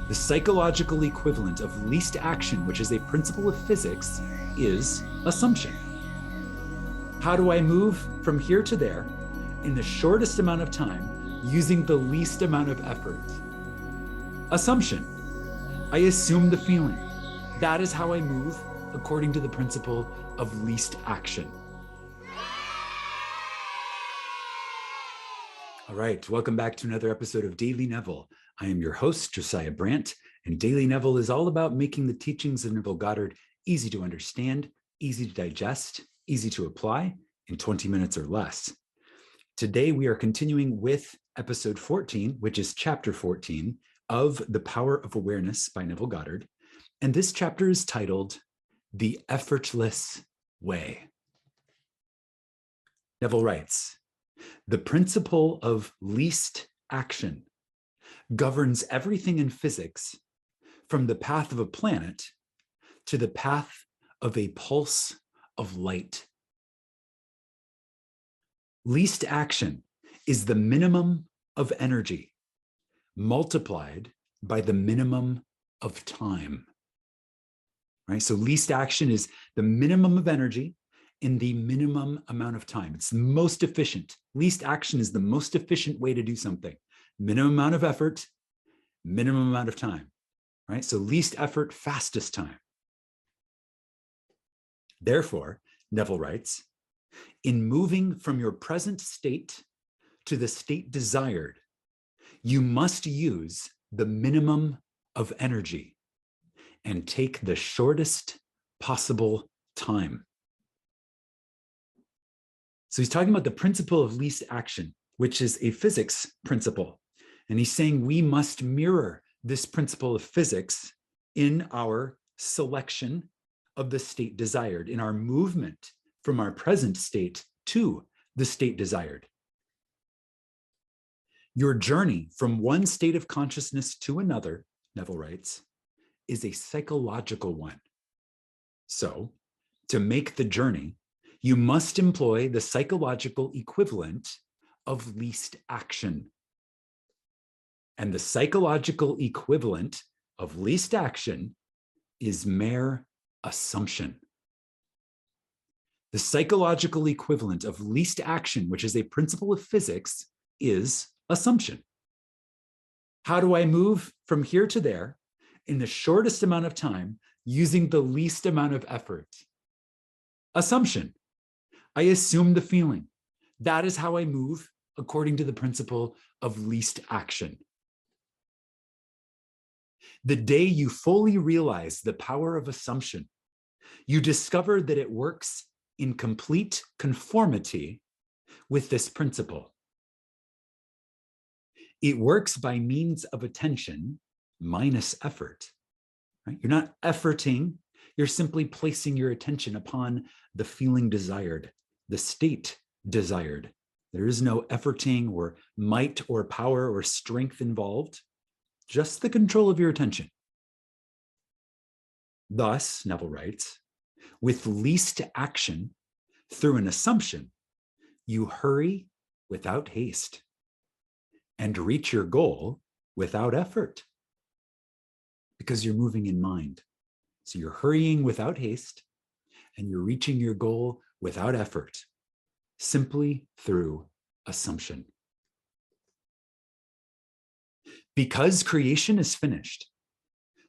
The psychological equivalent of least action, which is a principle of physics, is assumption. How do I move from here to there in the shortest amount of time using the least amount of effort? Assumption. I assume the feeling. That is how I move according to the principle of least action. All right, welcome back to another episode of Daily Neville. I am your host, Josiah Brandt, and Daily Neville is all about making the teachings of Neville Goddard easy to understand, easy to digest, easy to apply in 20 minutes or less. Today, we are continuing with episode 14, which is chapter 14 of The Power of Awareness by Neville Goddard. And this chapter is titled The Effortless Way. Neville writes, "The principle of least action governs everything in physics from the path of a planet to the path of a pulse of light. Least action is the minimum of energy multiplied by the minimum of time." Right? So least action is the minimum of energy in the minimum amount of time. It's the most efficient. Least action is the most efficient way to do something. Minimum amount of effort, minimum amount of time. Right? So least effort, fastest time. Therefore, Neville writes, in moving from your present state to the state desired, you must use the minimum of energy and take the shortest possible time. So he's talking about the principle of least action, which is a physics principle. And he's saying we must mirror this principle of physics in our selection of the state desired, in our movement from our present state to the state desired. Your journey from one state of consciousness to another, Neville writes, is a psychological one. So, to make the journey, you must employ the psychological equivalent of least action. And the psychological equivalent of least action is mere assumption. The psychological equivalent of least action, which is a principle of physics, is assumption. How do I move from here to there in the shortest amount of time using the least amount of effort? Assumption. I assume the feeling. That is how I move according to the principle of least action. The day you fully realize the power of assumption, you discover that it works in complete conformity with this principle. It works by means of attention minus effort. Right? You're not efforting, you're simply placing your attention upon the feeling desired, the state desired. There is no efforting or might or power or strength involved, just the control of your attention. Thus, Neville writes, with least action through an assumption, you hurry without haste and reach your goal without effort because you're moving in mind. So you're hurrying without haste and you're reaching your goal without effort, simply through assumption. Because creation is finished,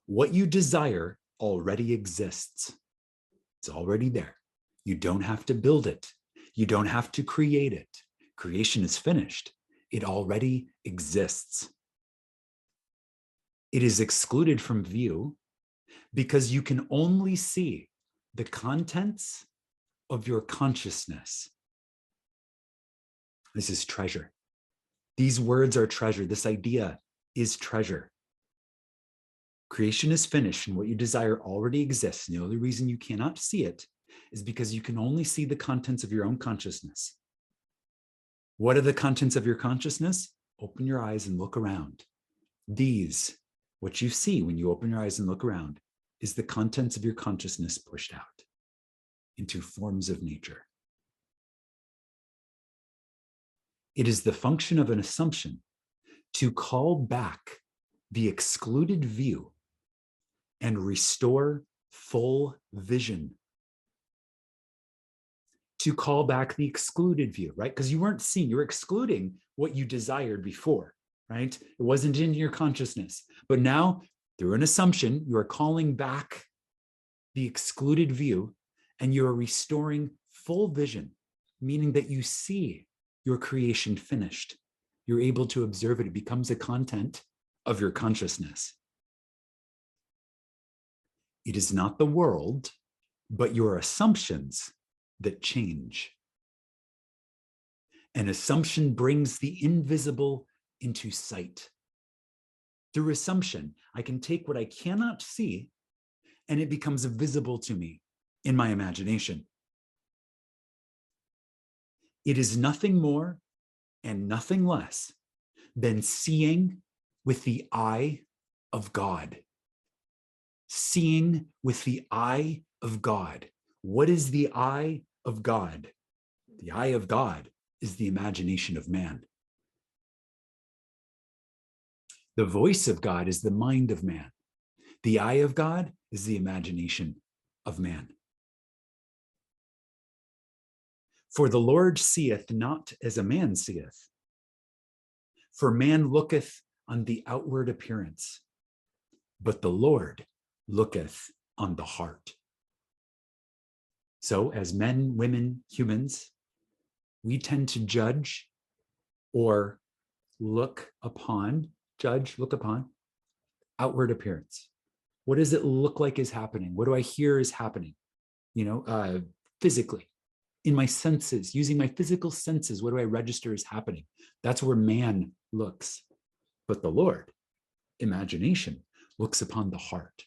what you desire already exists. It's already there. You don't have to build it. You don't have to create it. Creation is finished. It already exists. It is excluded from view because you can only see the contents of your consciousness. This is treasure. These words are treasure. This idea is treasure. Creation is finished and what you desire already exists. And the only reason you cannot see it is because you can only see the contents of your own consciousness. What are the contents of your consciousness? Open your eyes and look around. These, what you see when you open your eyes and look around, is the contents of your consciousness pushed out into forms of nature. It is the function of an assumption to call back the excluded view and restore full vision. To call back the excluded view, right? Because you weren't seeing, you were excluding what you desired before, right? It wasn't in your consciousness. But now, through an assumption, you are calling back the excluded view and you are restoring full vision, meaning that you see your creation finished. You're able to observe it. It becomes a content of your consciousness. It is not the world, but your assumptions that change. An assumption brings the invisible into sight. Through assumption, I can take what I cannot see and it becomes visible to me in my imagination. It is nothing more and nothing less than seeing with the eye of God. Seeing with the eye of God. What is the eye of God? The eye of God is the imagination of man. The voice of God is the mind of man. The eye of God is the imagination of man. For the Lord seeth not as a man seeth. For man looketh on the outward appearance, but the Lord looketh on the heart. So as men, women, humans, we tend to judge or look upon outward appearance. What does it look like is happening? What do I hear is happening? Physically, in my senses, using my physical senses, what do I register is happening? That's where man looks. But the Lord, imagination, looks upon the heart,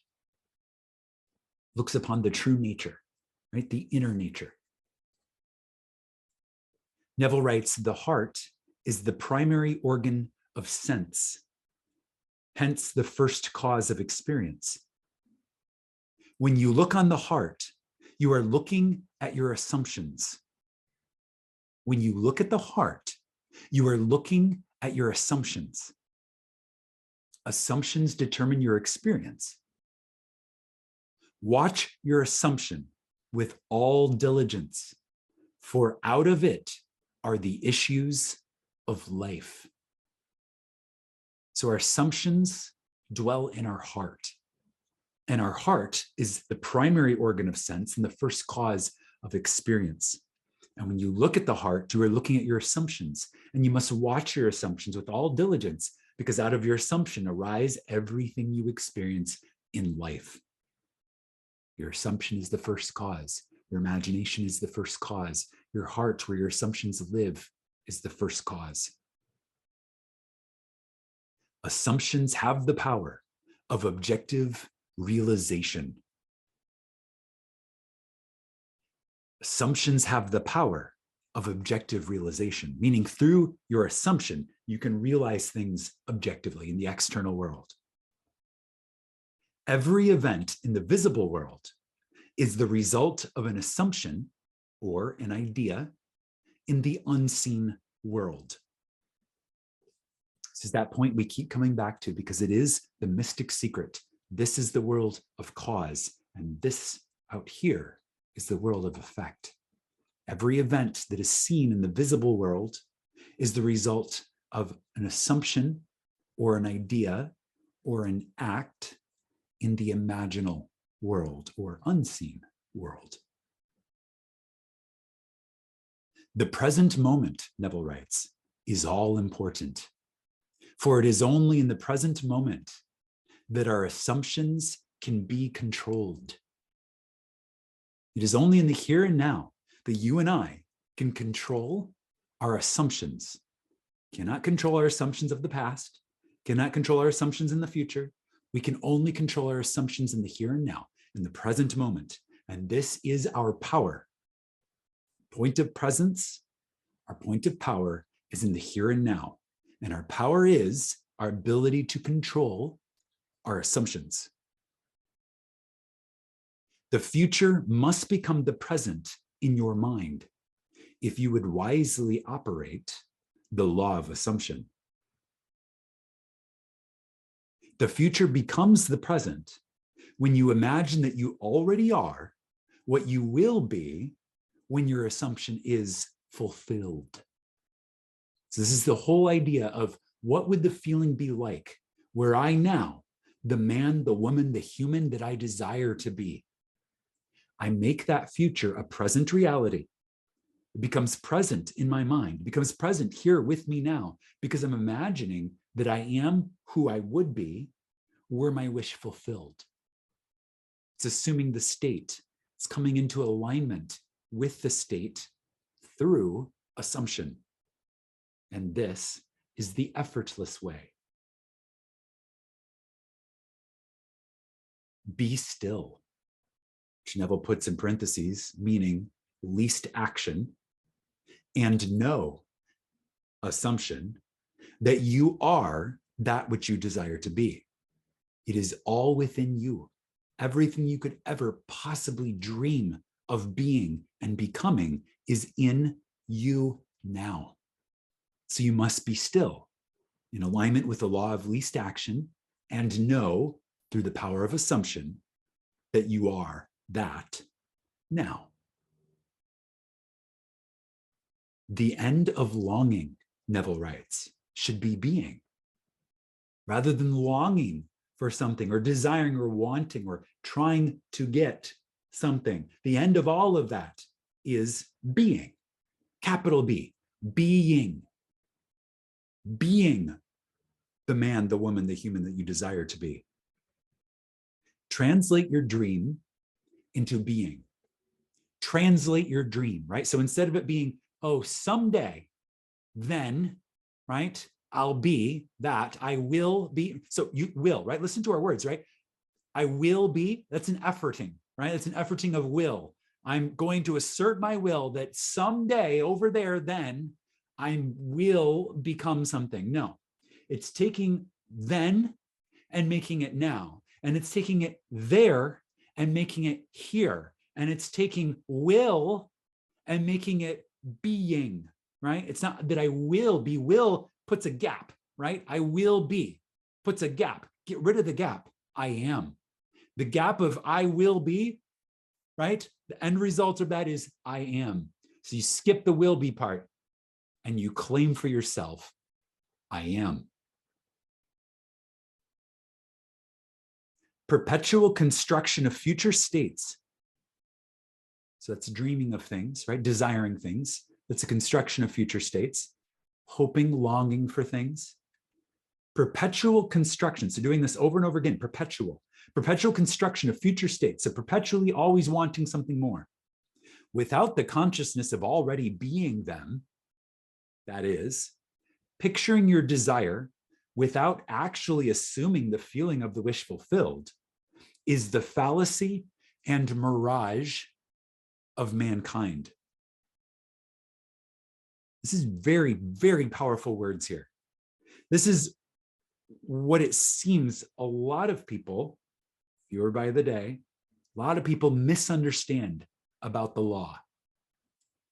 looks upon the true nature, right? The inner nature. Neville writes, the heart is the primary organ of sense, hence the first cause of experience. When you look on the heart, you are looking at your assumptions. When you look at the heart, you are looking at your assumptions. Assumptions determine your experience. Watch your assumption with all diligence, for out of it are the issues of life. So our assumptions dwell in our heart. And our heart is the primary organ of sense and the first cause of experience. And when you look at the heart, you are looking at your assumptions. And you must watch your assumptions with all diligence, because out of your assumption arise everything you experience in life. Your assumption is the first cause. Your imagination is the first cause. Your heart, where your assumptions live, is the first cause. Assumptions have the power of objective realization. Assumptions have the power of objective realization, meaning through your assumption, you can realize things objectively in the external world. Every event in the visible world is the result of an assumption or an idea in the unseen world. This is that point we keep coming back to, because it is the mystic secret. This is the world of cause, and this out here is the world of effect. Every event that is seen in the visible world is the result of an assumption or an idea or an act in the imaginal world or unseen world. The present moment, Neville writes, is all important. For it is only in the present moment that our assumptions can be controlled. It is only in the here and now that you and I can control our assumptions. Cannot control our assumptions of the past, cannot control our assumptions in the future. We can only control our assumptions in the here and now, in the present moment. And this is our power. Point of presence, our point of power is in the here and now. And our power is our ability to control our assumptions. The future must become the present in your mind if you would wisely operate the law of assumption. The future becomes the present when you imagine that you already are what you will be when your assumption is fulfilled. So this is the whole idea of what would the feeling be like were I now the man, the woman, the human that I desire to be. I make that future a present reality. It becomes present in my mind, it becomes present here with me now, because I'm imagining that I am who I would be were my wish fulfilled. It's assuming the state. It's coming into alignment with the state through assumption. And this is the effortless way. Be still, which Neville puts in parentheses, meaning least action, and know, assumption, that you are that which you desire to be. It is all within you. Everything you could ever possibly dream of being and becoming is in you now. So you must be still, in alignment with the law of least action, and know through the power of assumption that you are that now. The end of longing, Neville writes, should be being. Rather than longing for something or desiring or wanting or trying to get something, the end of all of that is being. Capital B, being. Being the man, the woman, the human that you desire to be. Translate your dream into being. Translate your dream, right? So instead of it being, oh, someday, then, right, I'll be that, I will be. So you will, right? Listen to our words, right? I will be, that's an efforting, right? It's an efforting of will. I'm going to assert my will that someday over there, then I will become something. No, it's taking then and making it now. And it's taking it there and making it here. And it's taking will and making it being, right? It's not that I will be. Will puts a gap, right? I will be puts a gap. Get rid of the gap. I am. The gap of I will be, right? The end result of that is I am. So you skip the will be part and you claim for yourself, I am. Perpetual construction of future states. So that's dreaming of things, right? Desiring things. That's a construction of future states. Hoping, longing for things. Perpetual construction. So doing this over and over again, perpetual. Perpetual construction of future states. So perpetually always wanting something more. Without the consciousness of already being them, that is, picturing your desire without actually assuming the feeling of the wish fulfilled, is the fallacy and mirage of mankind. This is very, very powerful words here. This is what it seems a lot of people, fewer by the day, a lot of people misunderstand about the law.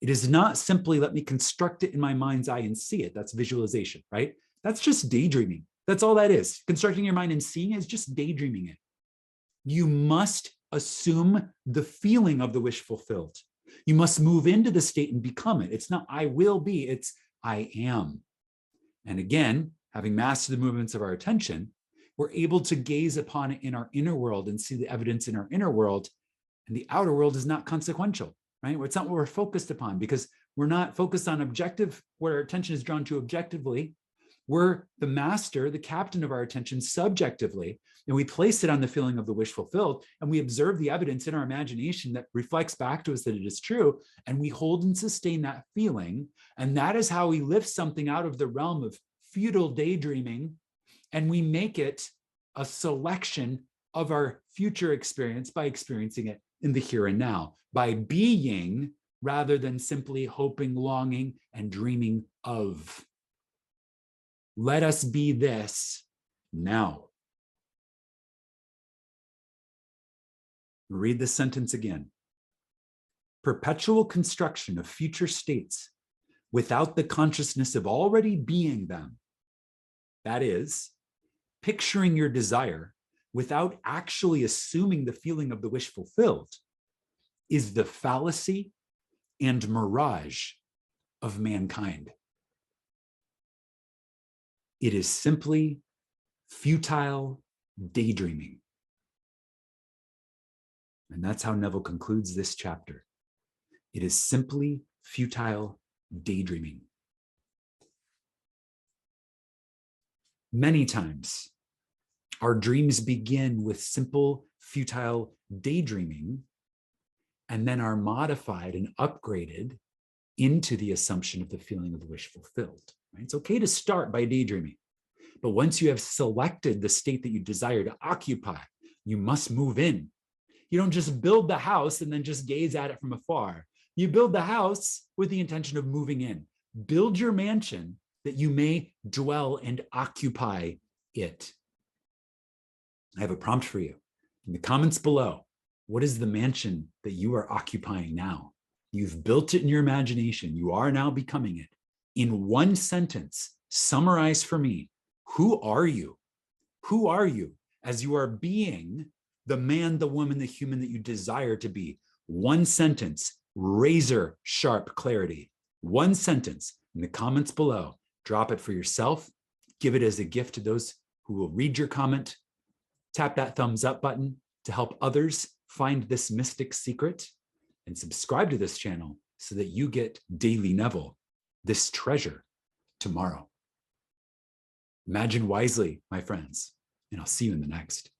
It is not simply let me construct it in my mind's eye and see it. That's visualization, right? That's just daydreaming. That's all that is. Constructing your mind and seeing it is just daydreaming it. You must assume the feeling of the wish fulfilled. You must move into the state and become it. It's not I will be, it's I am. And again, having mastered the movements of our attention, we're able to gaze upon it in our inner world and see the evidence in our inner world. And the outer world is not consequential, right? It's not what we're focused upon because we're not focused on objective, where our attention is drawn to objectively. We're the master, the captain of our attention subjectively, and we place it on the feeling of the wish fulfilled, and we observe the evidence in our imagination that reflects back to us that it is true, and we hold and sustain that feeling, and that is how we lift something out of the realm of futile daydreaming, and we make it a selection of our future experience by experiencing it in the here and now, by being rather than simply hoping, longing, and dreaming of. Let us be this now. Read this sentence again. Perpetual construction of future states without the consciousness of already being them. That is, picturing your desire without actually assuming the feeling of the wish fulfilled is the fallacy and mirage of mankind. It is simply futile daydreaming. And that's how Neville concludes this chapter. It is simply futile daydreaming. Many times, our dreams begin with simple, futile daydreaming, and then are modified and upgraded into the assumption of the feeling of the wish fulfilled. Right? It's okay to start by daydreaming, but once you have selected the state that you desire to occupy, you must move in. You don't just build the house and then just gaze at it from afar. You build the house with the intention of moving in. Build your mansion that you may dwell and occupy it. I have a prompt for you. In the comments below, what is the mansion that you are occupying now? You've built it in your imagination. You are now becoming it. In one sentence, summarize for me, who are you? Who are you as you are being the man, the woman, the human that you desire to be? One sentence, razor sharp clarity. One sentence in the comments below. Drop it for yourself. Give it as a gift to those who will read your comment. Tap that thumbs up button to help others find this mystic secret, and subscribe to this channel so that you get daily Neville, this treasure, tomorrow. Imagine wisely, my friends, and I'll see you in the next.